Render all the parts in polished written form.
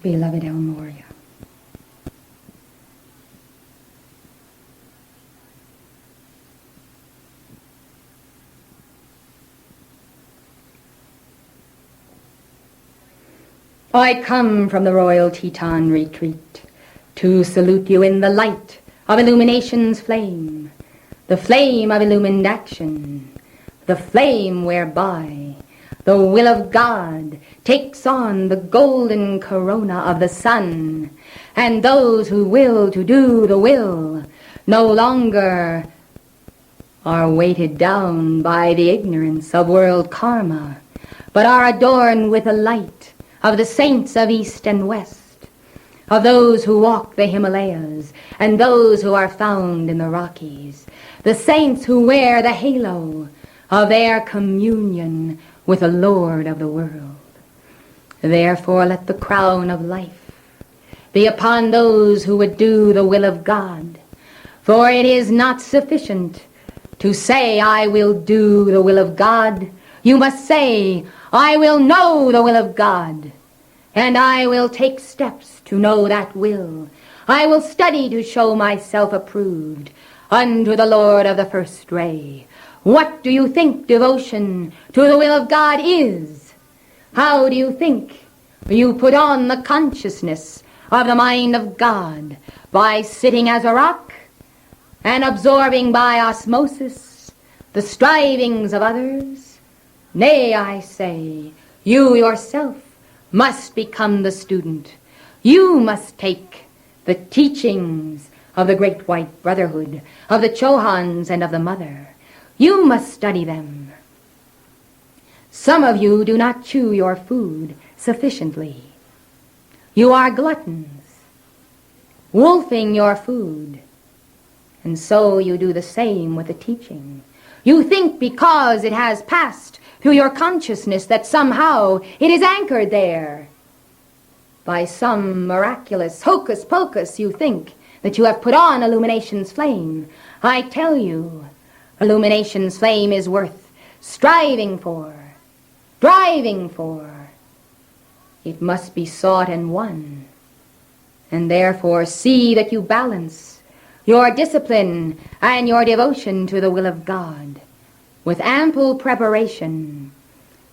beloved El Morya. I come from the Royal Teton Retreat to salute you in the light of illumination's flame, the flame of illumined action, the flame whereby the will of God takes on the golden corona of the sun, and those who will to do the will no longer are weighted down by the ignorance of world karma, but are adorned with the light of the saints of East and West, of those who walk the Himalayas and those who are found in the Rockies, the saints who wear the halo of their communion with the Lord of the world. Therefore let the crown of life be upon those who would do the will of God, for it is not sufficient to say, I will do the will of God. You must say, I will know the will of God, and I will take steps to know that will. I will study to show myself approved unto the Lord of the first ray. What do you think devotion to the will of God is? How do you think you put on the consciousness of the mind of God? By sitting as a rock and absorbing by osmosis the strivings of others? Nay, I say, you yourself must become the student. You must take the teachings of the Great White Brotherhood, of the Chohans and of the Mother. You must study them. Some of you do not chew your food sufficiently. You are gluttons, wolfing your food, and so you do the same with the teaching. You think because it has passed through your consciousness that somehow it is anchored there. By some miraculous hocus pocus you think that you have put on illumination's flame. I tell you, illumination's flame is worth striving for, striving for. It must be sought and won, and therefore see that you balance your discipline and your devotion to the will of God with ample preparation,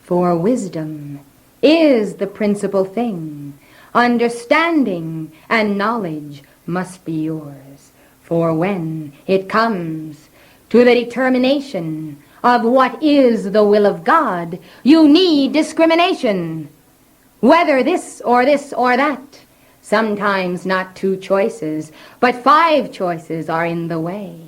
for wisdom is the principal thing. Understanding and knowledge must be yours, for when it comes to the determination of what is the will of God, you need discrimination. Whether this or that, sometimes not 2 choices, but 5 choices are in the way.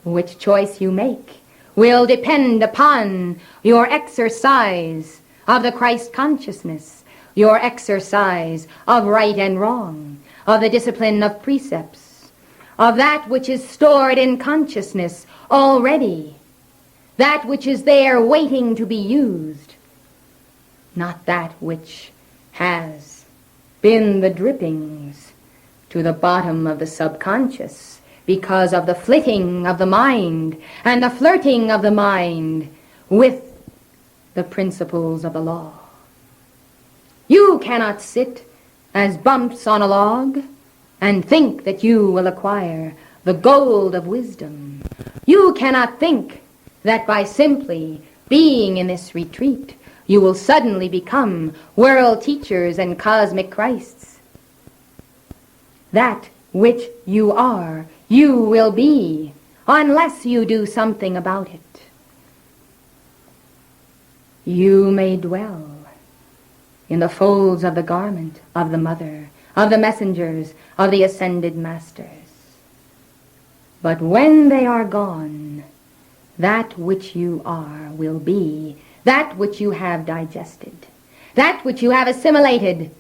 Which choice you make will depend upon your exercise of the Christ consciousness, your exercise of right and wrong, of the discipline of precepts, of that which is stored in consciousness already, that which is there waiting to be used, not that which has been the drippings to the bottom of the subconscious because of the flitting of the mind and the flirting of the mind with the principles of the law. You cannot sit as bumps on a log and think that you will acquire the gold of wisdom. You cannot think that by simply being in this retreat you will suddenly become world teachers and cosmic Christs. That which you are, you will be, unless you do something about it. You may dwell in the folds of the garment of the Mother, of the messengers, of the ascended masters. But when they are gone, that which you are will be that which you have digested, that which you have assimilated,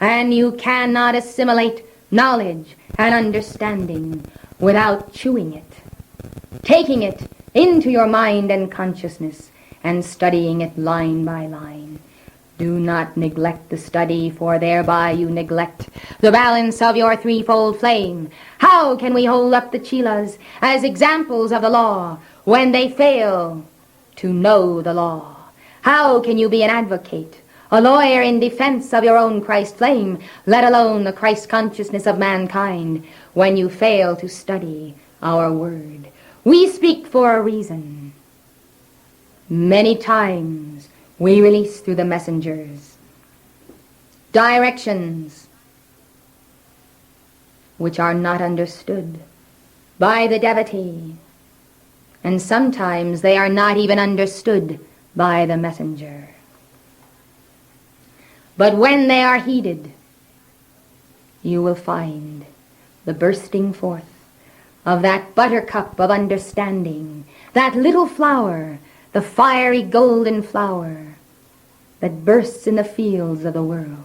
and you cannot assimilate knowledge and understanding without chewing it, taking it into your mind and consciousness, and studying it line by line. Do not neglect the study, for thereby you neglect the balance of your threefold flame. How can we hold up the chelas as examples of the law when they fail to know the law? How can you be an advocate a lawyer in defense of your own Christ flame, let alone the Christ consciousness of mankind, when you fail to study our word. We speak for a reason. Many times we release through the messengers directions which are not understood by the devotee, and sometimes they are not even understood by the messenger. But when they are heeded, you will find the bursting forth of that buttercup of understanding, that little flower, the fiery golden flower that bursts in the fields of the world,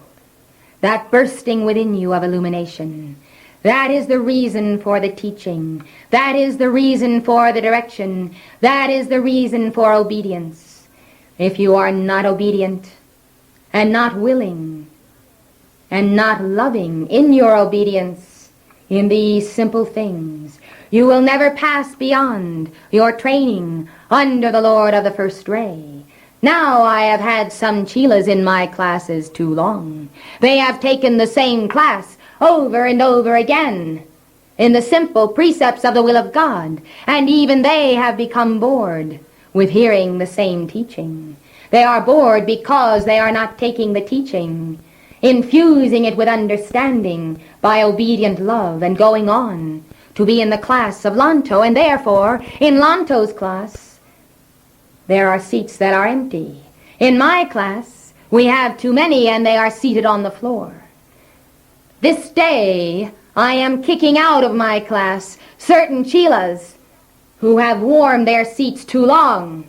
that bursting within you of illumination. That is the reason for the teaching. That is the reason for the direction. That is the reason for obedience. If you are not obedient and not willing and not loving in your obedience in these simple things, you will never pass beyond your training under the Lord of the First Ray. Now I have had some chelas in my classes too long. They have taken the same class over and over again in the simple precepts of the will of God, and even they have become bored with hearing the same teaching. They are bored because they are not taking the teaching, infusing it with understanding by obedient love, and going on to be in the class of Lanto. And therefore, in Lanto's class, there are seats that are empty. In my class, we have too many, and they are seated on the floor. This day, I am kicking out of my class certain chelas who have warmed their seats too long.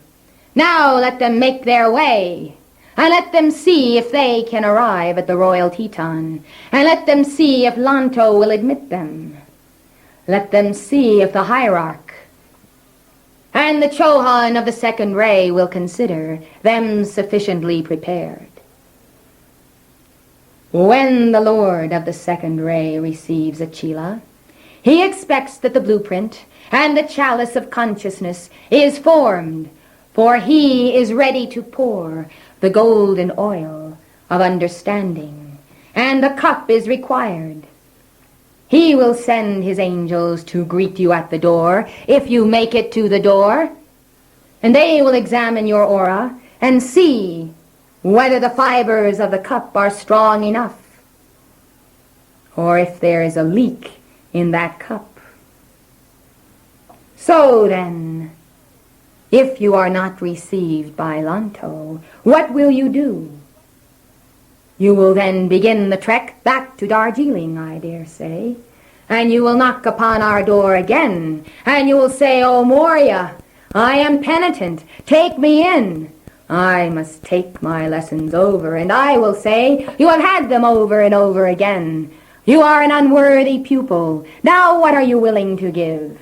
Now let them make their way, and let them see if they can arrive at the Royal Teton, and let them see if Lanto will admit them. Let them see if the hierarch and the Chohan of the second ray will consider them sufficiently prepared. When the Lord of the second ray receives a chela, he expects that the blueprint and the chalice of consciousness is formed, for he is ready to pour the golden oil of understanding, and the cup is required. He will send his angels to greet you at the door, if you make it to the door, and they will examine your aura and see whether the fibers of the cup are strong enough, or if there is a leak in that cup. So then, if you are not received by Lanto, what will you do? You will then begin the trek back to Darjeeling, I dare say, and you will knock upon our door again, and you will say, "Oh, Morya, I am penitent, take me in. I must take my lessons over," and I will say, "You have had them over and over again. You are an unworthy pupil. Now what are you willing to give?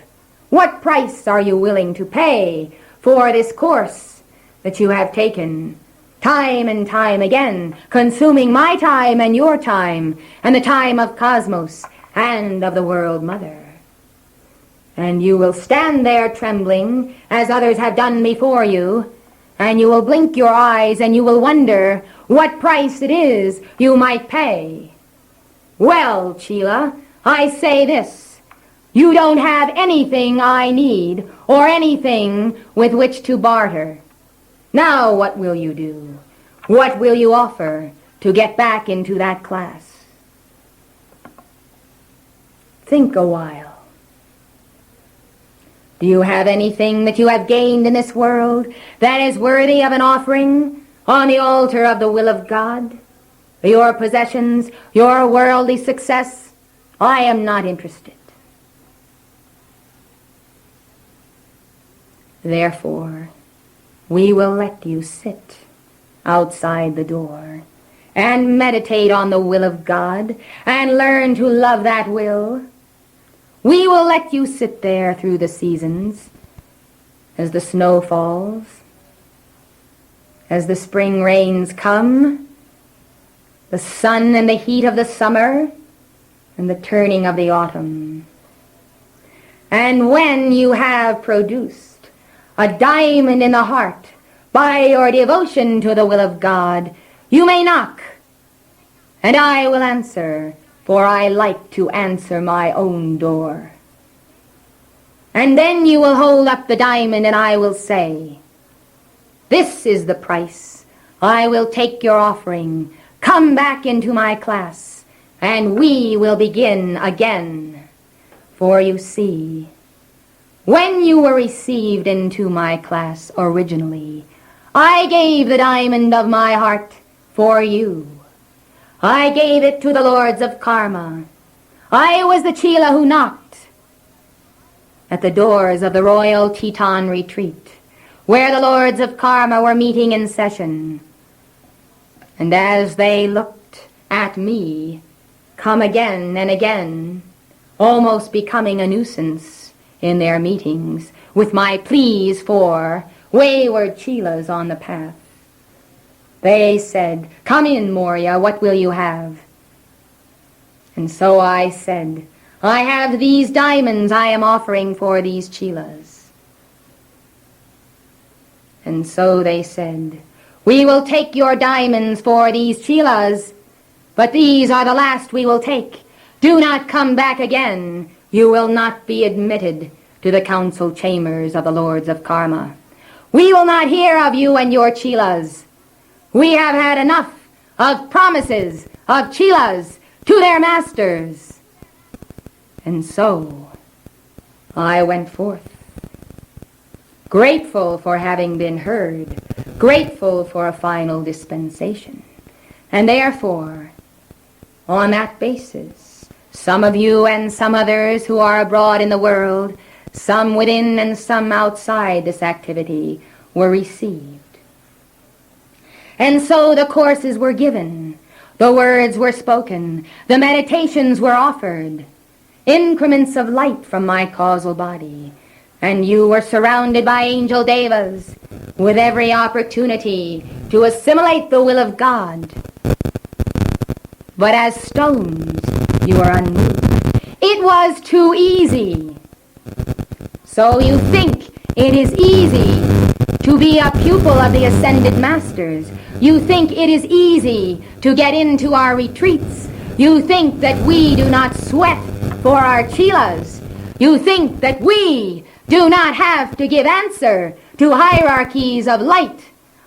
What price are you willing to pay for this course that you have taken time and time again, consuming my time and your time, and the time of Cosmos and of the World Mother?" And you will stand there trembling, as others have done before you, and you will blink your eyes, and you will wonder what price it is you might pay. Well, Chela, I say this: you don't have anything I need, or anything with which to barter. Now what will you do? What will you offer to get back into that class? Think a while. Do you have anything that you have gained in this world that is worthy of an offering on the altar of the will of God? Your possessions, your worldly success? I am not interested. Therefore, we will let you sit outside the door and meditate on the will of God and learn to love that will. We will let you sit there through the seasons, as the snow falls, as the spring rains come, the sun and the heat of the summer, and the turning of the autumn. And when you have produced a diamond in the heart by your devotion to the will of God, You may knock, and I will answer, for I like to answer my own door. And then you will hold up the diamond, and I will say, this is the price. I will take your offering. Come back into my class, and we will begin again. For you see, when you were received into my class originally, I gave the diamond of my heart for you. I gave it to the lords of karma. I was the chela who knocked at the doors of the Royal Teton Retreat, where the lords of karma were meeting in session. And as they looked at me, come again and again, almost becoming a nuisance in their meetings, with my pleas for wayward chelas on the path, they said, come in, Morya, what will you have? And so I said, I have these diamonds I am offering for these chelas. And so they said, we will take your diamonds for these chelas, but these are the last we will take. Do not come back again. You will not be admitted to the council chambers of the lords of karma. We will not hear of you and your chelas. We have had enough of promises of chelas to their masters. And so I went forth, grateful for having been heard, grateful for a final dispensation. And therefore, on that basis, some of you and some others who are abroad in the world, some within and some outside this activity, were received. And so the courses were given, the words were spoken, the meditations were offered, increments of light from my causal body, and you were surrounded by angel devas with every opportunity to assimilate the will of God. But as stones, you were unmoved. It was too easy. So you think it is easy to be a pupil of the ascended masters. You think it is easy to get into our retreats. You think that we do not sweat for our chelas. You think that we do not have to give answer to hierarchies of light.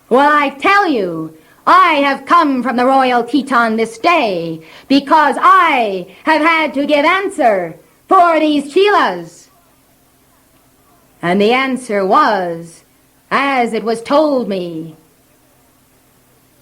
Well, I tell you, I have come from the Royal Teton this day because I have had to give answer for these chelas. And the answer was, as it was told me,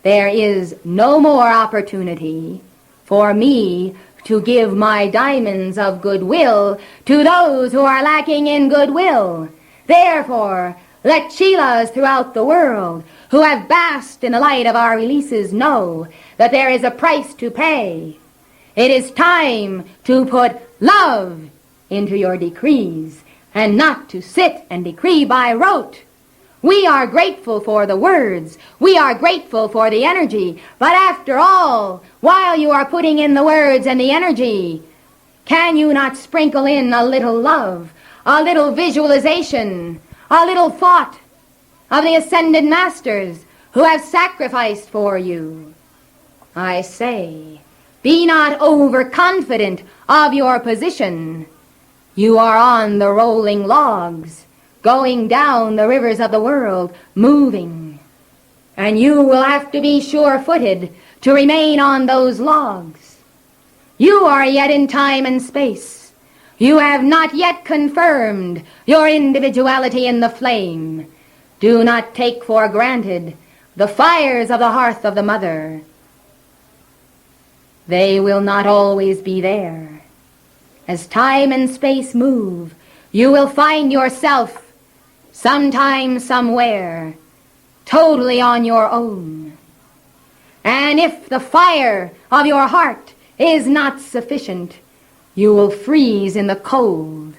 there is no more opportunity for me to give my diamonds of goodwill to those who are lacking in goodwill. Therefore, let chelas throughout the world who have basked in the light of our releases know that there is a price to pay. It is time to put love into your decrees and not to sit and decree by rote. We are grateful for the words. We are grateful for the energy. But after all, while you are putting in the words and the energy, can you not sprinkle in a little love, a little visualization, a little thought of the ascended masters who have sacrificed for you? I say, be not overconfident of your position. You are on the rolling logs, going down the rivers of the world, moving. And you will have to be sure-footed to remain on those logs. You are yet in time and space. You have not yet confirmed your individuality in the flame. Do not take for granted the fires of the hearth of the mother. They will not always be there. As time and space move, you will find yourself sometime, somewhere, totally on your own. And if the fire of your heart is not sufficient, you will freeze in the cold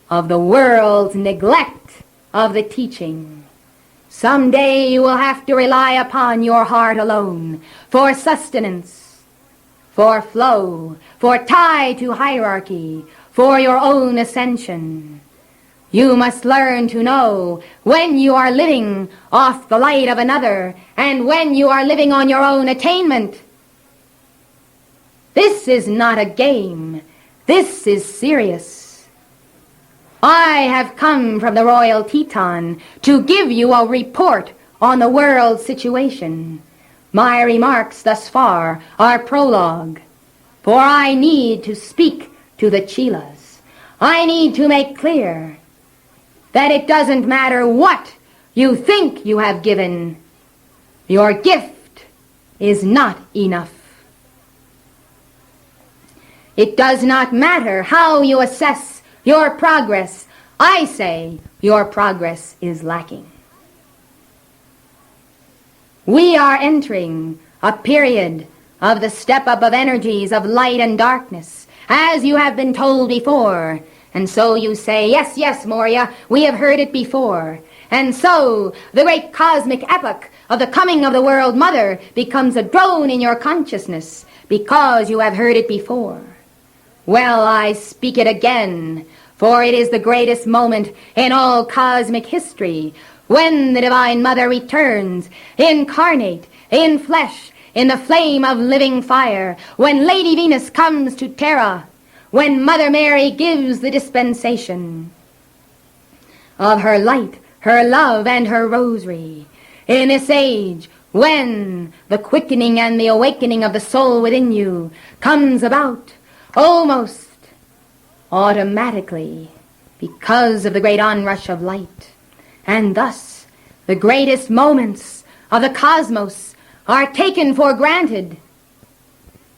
of the world's neglect of the teaching. Someday you will have to rely upon your heart alone for sustenance, for flow, for tie to hierarchy, for your own ascension. You must learn to know when you are living off the light of another and when you are living on your own attainment. This is not a game. This is serious. I have come from the Royal Teton to give you a report on the world situation. My remarks thus far are prologue, for I need to speak to the chelas. I need to make clear that it doesn't matter what you think you have given. Your gift is not enough. It does not matter how you assess your progress. I say your progress is lacking. We are entering a period of the step-up of energies of light and darkness, as you have been told before. And so you say, yes, yes, Morya, we have heard it before. And so the great cosmic epoch of the coming of the World Mother becomes a drone in your consciousness because you have heard it before. Well, I speak it again, for it is the greatest moment in all cosmic history, when the Divine Mother returns, incarnate, in flesh, in the flame of living fire, when Lady Venus comes to Terra, when Mother Mary gives the dispensation of her light, her love, and her rosary. In this age, when the quickening and the awakening of the soul within you comes about almost automatically because of the great onrush of light. And thus, the greatest moments of the cosmos are taken for granted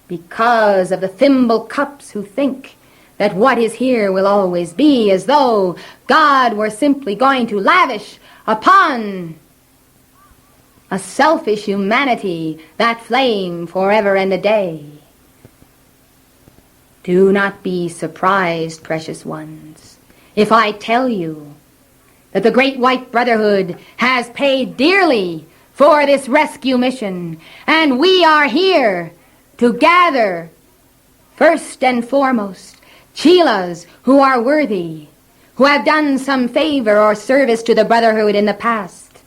because of the thimble cups who think that what is here will always be, as though God were simply going to lavish upon a selfish humanity that flame forever and a day. Do not be surprised, precious ones, if I tell you that the Great White Brotherhood has paid dearly for this rescue mission, and we are here to gather, first and foremost, chelas who are worthy, who have done some favor or service to the Brotherhood in the past,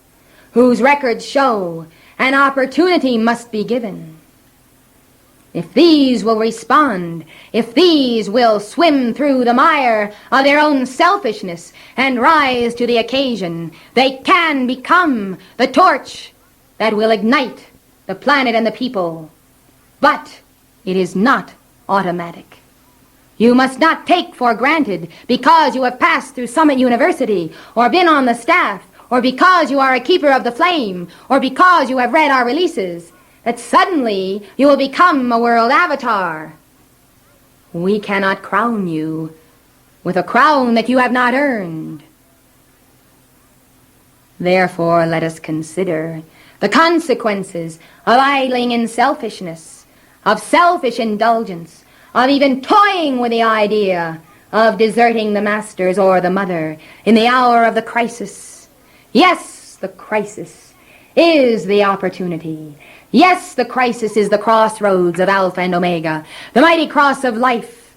whose records show an opportunity must be given. If these will respond, if these will swim through the mire of their own selfishness and rise to the occasion, they can become the torch that will ignite the planet and the people. But it is not automatic. You must not take for granted, because you have passed through Summit University, or been on the staff, or because you are a keeper of the flame, or because you have read our releases, that suddenly you will become a world avatar. We cannot crown you with a crown that you have not earned. Therefore, let us consider the consequences of idling in selfishness, of selfish indulgence, of even toying with the idea of deserting the masters or the mother in the hour of the crisis. Yes, the crisis is the opportunity. Yes, the crisis is the crossroads of Alpha and Omega, the mighty cross of life.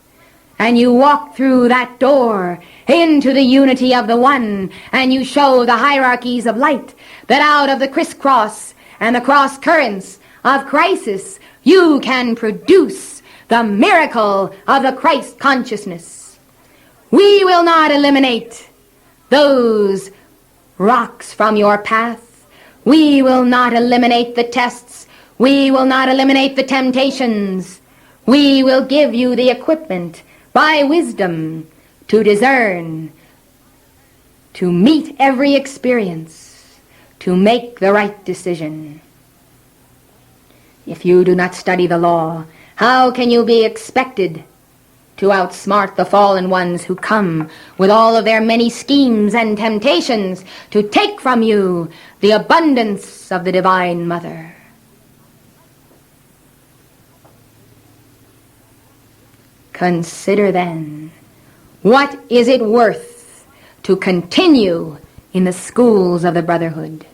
And you walk through that door into the unity of the One, and you show the hierarchies of light that out of the crisscross and the cross currents of crisis you can produce the miracle of the Christ consciousness. We will not eliminate those rocks from your path. We will not eliminate the tests. We will not eliminate the temptations. We will give you the equipment by wisdom to discern, to meet every experience, to make the right decision. If you do not study the law, how can you be expected to outsmart the fallen ones who come with all of their many schemes and temptations to take from you the abundance of the Divine Mother? Consider then, what is it worth to continue in the schools of the Brotherhood?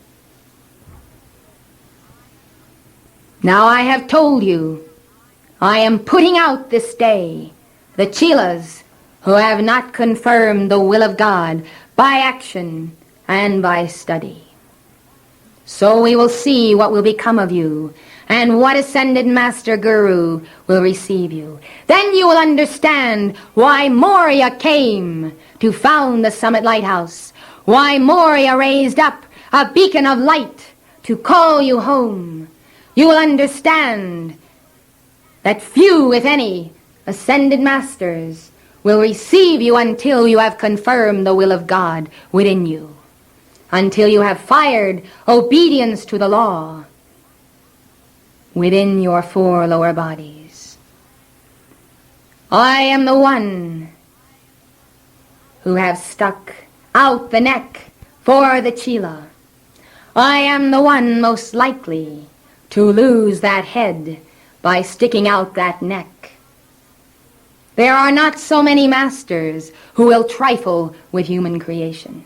Now I have told you, I am putting out this day the chelas who have not confirmed the will of God by action, and by study. So we will see what will become of you, and what ascended Master Guru will receive you. Then you will understand why Morya came to found the Summit Lighthouse, why Morya raised up a beacon of light to call you home. You will understand that few, if any, ascended masters will receive you until you have confirmed the will of God within you, until you have fired obedience to the law within your four lower bodies. I am the one who have stuck out the neck for the chela. I am the one most likely to lose that head by sticking out that neck. There are not so many masters who will trifle with human creation.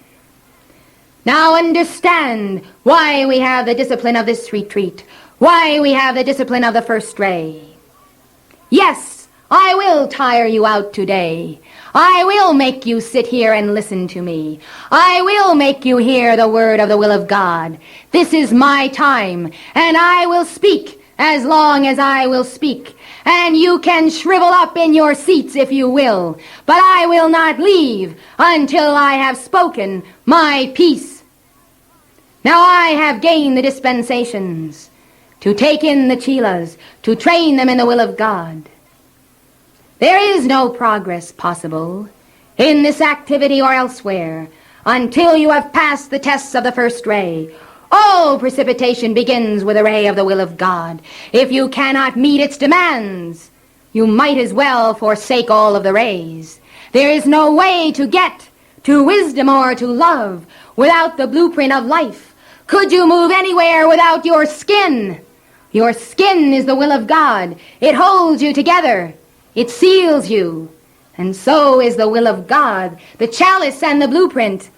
Now understand why we have the discipline of this retreat, why we have the discipline of the first ray. Yes, I will tire you out today. I will make you sit here and listen to me. I will make you hear the word of the will of God. This is my time, and I will speak as long as I will speak. And you can shrivel up in your seats if you will, but I will not leave until I have spoken my piece. Now I have gained the dispensations to take in the chelas, to train them in the will of God. There is no progress possible in this activity or elsewhere until you have passed the tests of the first ray. All precipitation begins with a ray of the will of God. If you cannot meet its demands, you might as well forsake all of the rays. There is no way to get to wisdom or to love without the blueprint of life. Could you move anywhere without your skin? Your skin is the will of God. It holds you together. It seals you. And so is the will of God, the chalice and the blueprint.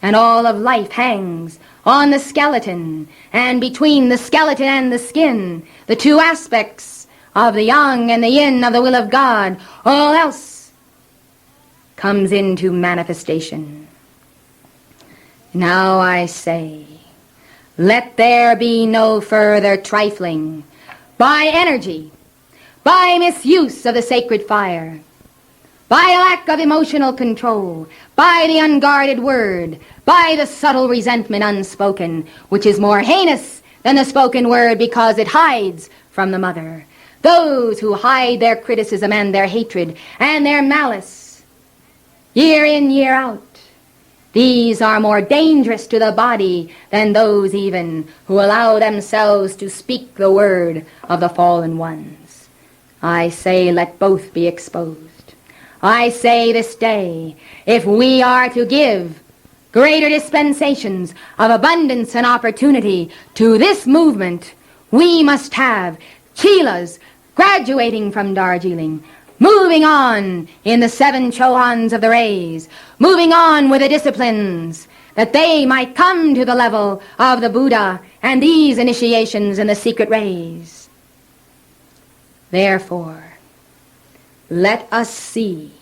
And all of life hangs on the skeleton, and between the skeleton and the skin, the two aspects of the yang and the yin of the will of God, all else comes into manifestation. Now I say, let there be no further trifling by energy, by misuse of the sacred fire, by lack of emotional control, by the unguarded word, by the subtle resentment unspoken, which is more heinous than the spoken word because it hides from the mother. Those who hide their criticism and their hatred and their malice, year in, year out, these are more dangerous to the body than those even who allow themselves to speak the word of the fallen ones. I say, let both be exposed. I say this day, if we are to give greater dispensations of abundance and opportunity to this movement, we must have chelas graduating from Darjeeling, moving on in the 7 chohans of the rays, moving on with the disciplines, that they might come to the level of the Buddha and these initiations in the secret rays. Therefore, let us see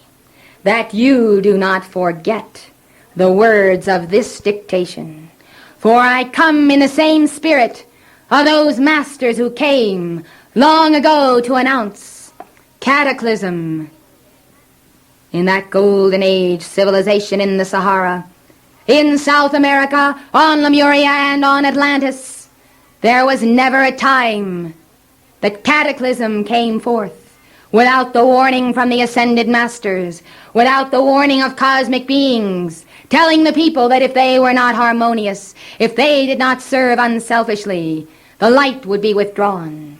that you do not forget the words of this dictation. For I come in the same spirit of those masters who came long ago to announce cataclysm in that golden age civilization in the Sahara, in South America, on Lemuria and on Atlantis. There was never a time that cataclysm came forth without the warning from the ascended masters, without the warning of cosmic beings, telling the people that if they were not harmonious, if they did not serve unselfishly, the light would be withdrawn.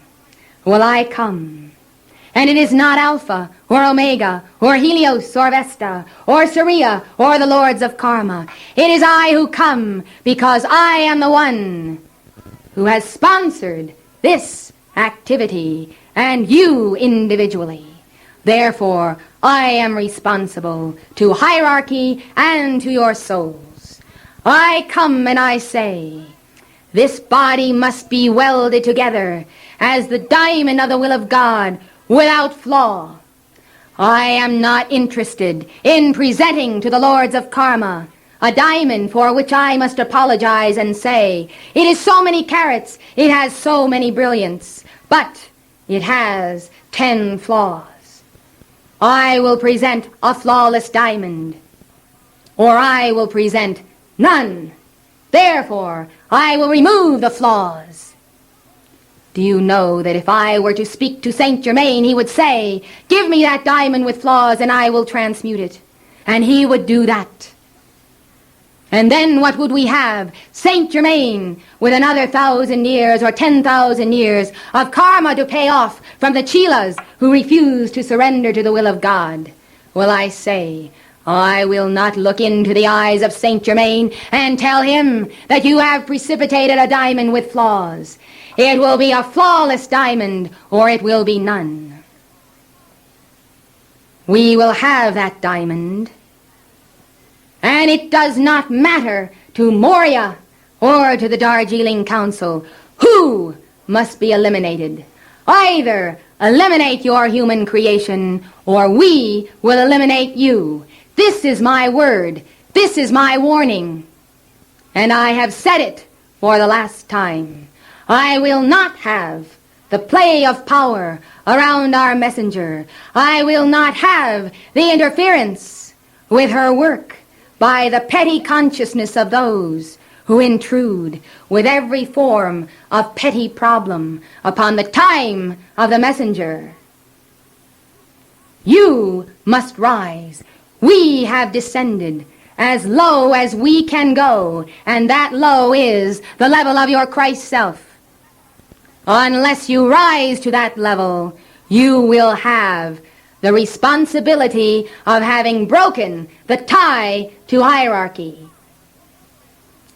Well, I come, and it is not Alpha or Omega or Helios or Vesta or Surya or the lords of karma. It is I who come because I am the one who has sponsored this activity, and you individually. Therefore, I am responsible to hierarchy and to your souls. I come and I say, this body must be welded together as the diamond of the will of God without flaw. I am not interested in presenting to the lords of karma a diamond for which I must apologize and say, it is so many carats, it has so many brilliants, but it has 10 flaws. I will present a flawless diamond, or I will present none. Therefore, I will remove the flaws. Do you know that if I were to speak to Saint Germain, he would say, give me that diamond with flaws and I will transmute it. And he would do that. And then what would we have? Saint Germain with another 1,000 years or 10,000 years of karma to pay off from the chelas who refuse to surrender to the will of God. Well, I say, I will not look into the eyes of Saint Germain and tell him that you have precipitated a diamond with flaws. It will be a flawless diamond, or it will be none. We will have that diamond, and it does not matter to Morya or to the Darjeeling Council who must be eliminated. Either eliminate your human creation, or we will eliminate you. This is my word. This is my warning. And I have said it for the last time. I will not have the play of power around our messenger. I will not have the interference with her work by the petty consciousness of those who intrude with every form of petty problem upon the time of the messenger. You must rise. We have descended as low as we can go, and that low is the level of your Christ self. Unless you rise to that level, you will have the responsibility of having broken the tie to hierarchy.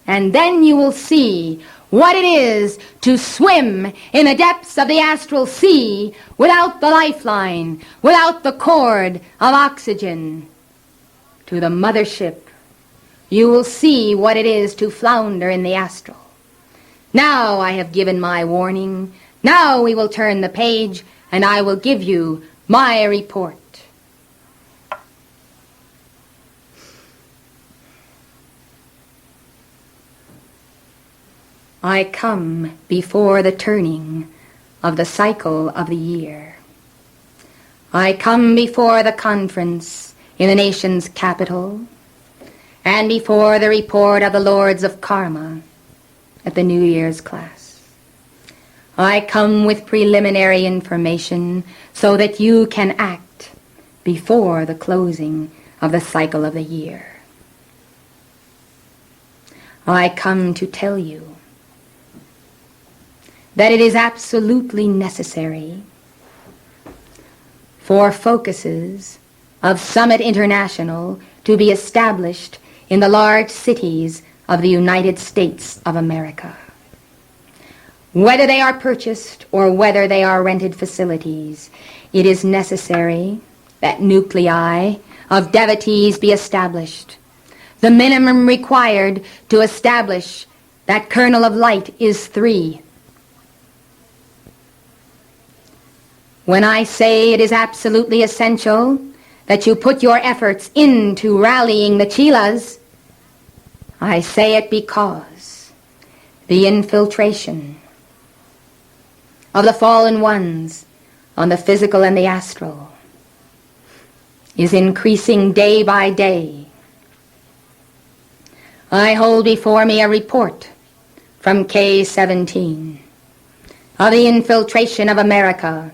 And then you will see what it is to swim in the depths of the astral sea without the lifeline, without the cord of oxygen to the mothership. You will see what it is to flounder in the astral. Now I have given my warning. Now we will turn the page, and I will give you my report. I come before the turning of the cycle of the year. I come before the conference in the nation's capital, and before the report of the Lords of Karma at the New Year's class. I come with preliminary information so that you can act before the closing of the cycle of the year. I come to tell you that it is absolutely necessary for focuses of Summit International to be established in the large cities of the United States of America. Whether they are purchased or whether they are rented facilities, it is necessary that nuclei of devotees be established. The minimum required to establish that kernel of light is 3. When I say it is absolutely essential that you put your efforts into rallying the chelas, I say it because the infiltration of the fallen ones on the physical and the astral is increasing day by day. I hold before me a report from K-17 of the infiltration of America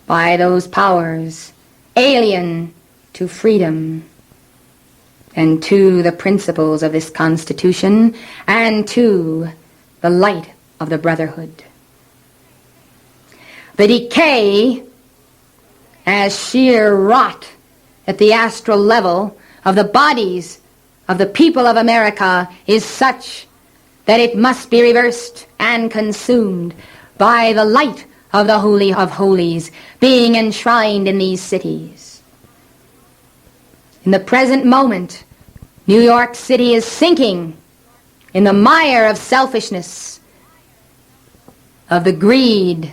by those powers alien to freedom and to the principles of this Constitution and to the light of the brotherhood. The decay as sheer rot at the astral level of the bodies of the people of America is such that it must be reversed and consumed by the light of the Holy of Holies being enshrined in these cities. In the present moment, New York City is sinking in the mire of selfishness, of the greed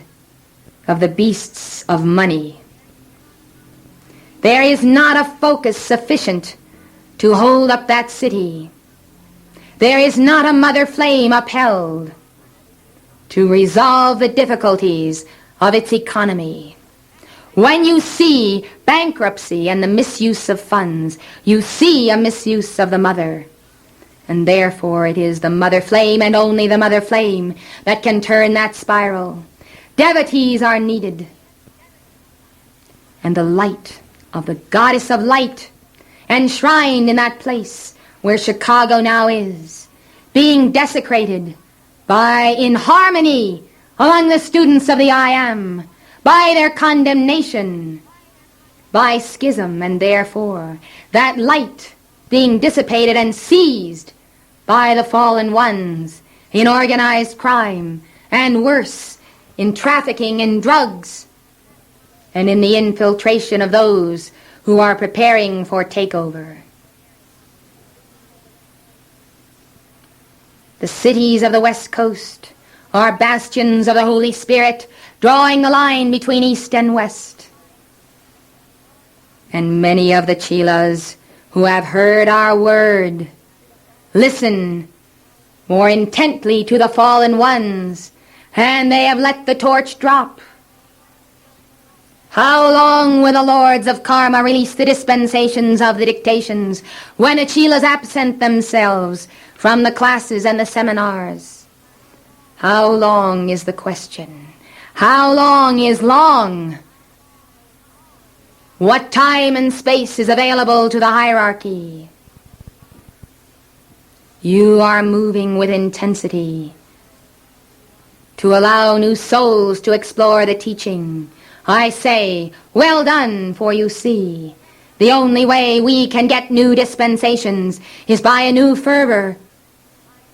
of the beasts of money. There is not a focus sufficient to hold up that city. There is not a mother flame upheld to resolve the difficulties of its economy. When you see bankruptcy and the misuse of funds, you see a misuse of the mother. And therefore it is the mother flame and only the mother flame that can turn that spiral. Devotees are needed. And the light of the goddess of light, enshrined in that place where Chicago now is, being desecrated by inharmony among the students of the I Am, by their condemnation, by schism, and therefore that light being dissipated and seized by the fallen ones in organized crime, and worse, in trafficking in drugs, and in the infiltration of those who are preparing for takeover. The cities of the West Coast are bastions of the Holy Spirit, drawing the line between East and West. And many of the chelas who have heard our word listen more intently to the fallen ones, and they have let the torch drop. How long will the lords of karma release the dispensations of the dictations when the chelas absent themselves from the classes and the seminars? How long is the question? How long is long? What time and space is available to the hierarchy? You are moving with intensity to allow new souls to explore the teaching. I say, well done, for you see, the only way we can get new dispensations is by a new fervor,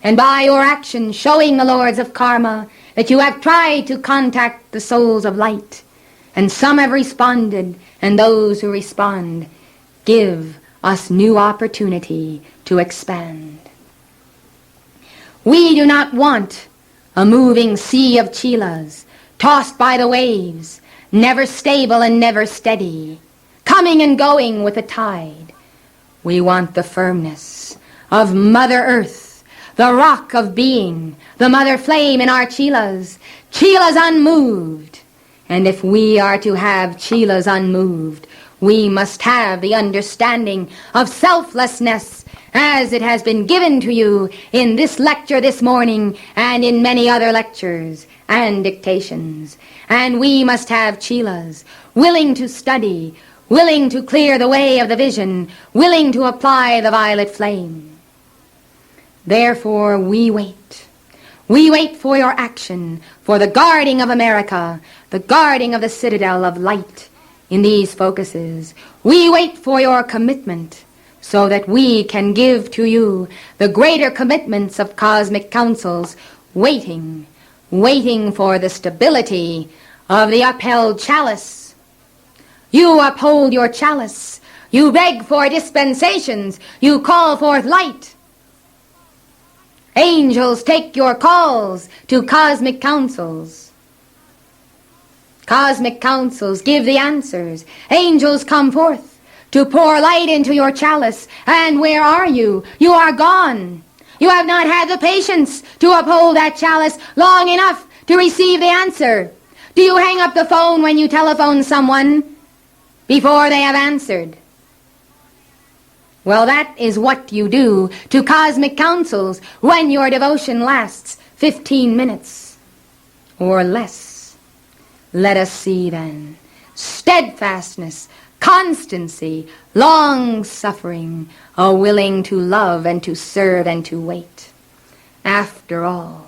and by your action showing the lords of karma that you have tried to contact the souls of light, and some have responded, and those who respond give us new opportunity to expand. We do not want a moving sea of chelas, tossed by the waves, never stable and never steady, coming and going with the tide. We want the firmness of Mother Earth, the rock of being, the mother flame in our chelas, chelas unmoved. And if we are to have chelas unmoved, we must have the understanding of selflessness as it has been given to you in this lecture this morning and in many other lectures and dictations. And we must have chelas willing to study, willing to clear the way of the vision, willing to apply the violet flame. Therefore we wait. We wait for your action, for the guarding of America, the guarding of the citadel of light in these focuses. We wait for your commitment, so that we can give to you the greater commitments of cosmic councils, waiting for the stability of the upheld chalice. You uphold your chalice. You beg for dispensations. You call forth light. Angels take your calls to cosmic councils. Cosmic councils give the answers. Angels come forth to pour light into your chalice. And where are you? You are gone. You have not had the patience to uphold that chalice long enough to receive the answer. Do you hang up the phone when you telephone someone before they have answered? Well, that is what you do to cosmic councils when your devotion lasts 15 minutes or less. Let us see then steadfastness, constancy, long-suffering, a willing to love and to serve and to wait. After all,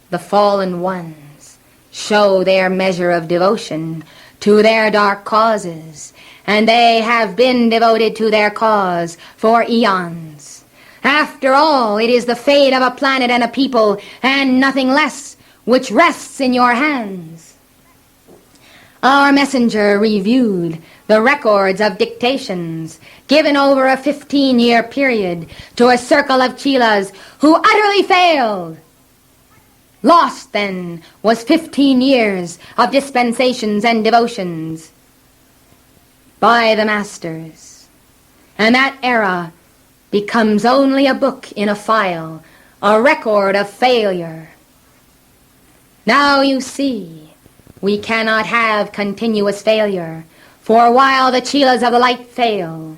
the fallen ones show their measure of devotion to their dark causes, and they have been devoted to their cause for eons. After all, it is the fate of a planet and a people, and nothing less, which rests in your hands. Our messenger reviewed the records of dictations given over a 15-year period to a circle of chelas who utterly failed. Lost, then, was 15 years of dispensations and devotions by the masters. And that era becomes only a book in a file, a record of failure. Now you see, we cannot have continuous failure, for while the chelas of the light fail,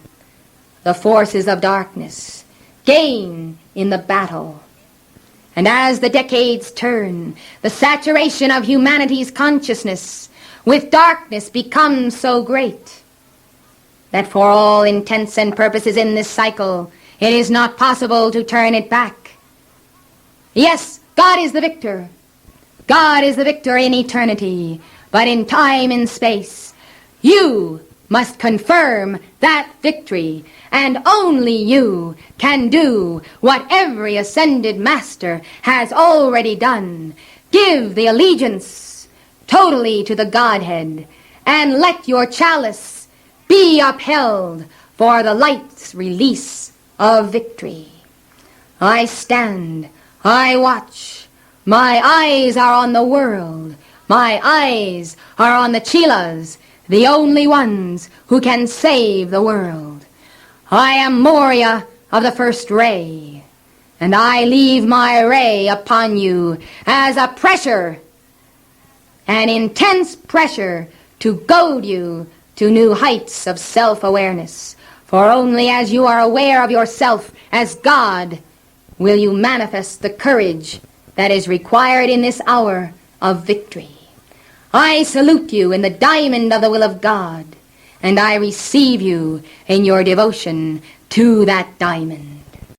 the forces of darkness gain in the battle. And as the decades turn, the saturation of humanity's consciousness with darkness becomes so great that for all intents and purposes in this cycle, it is not possible to turn it back. Yes, God is the victor. God is the victor in eternity, but in time and space, you must confirm that victory, and only you can do what every ascended master has already done. Give the allegiance totally to the Godhead, and let your chalice be upheld for the light's release of victory. I stand, I watch, my eyes are on the world, my eyes are on the chelas, the only ones who can save the world. I am Morya of the first ray, and I leave my ray upon you as a pressure, an intense pressure to goad you to new heights of self-awareness. For only as you are aware of yourself as God will you manifest the courage that is required in this hour of victory. I salute you in the diamond of the will of God, and I receive you in your devotion to that diamond.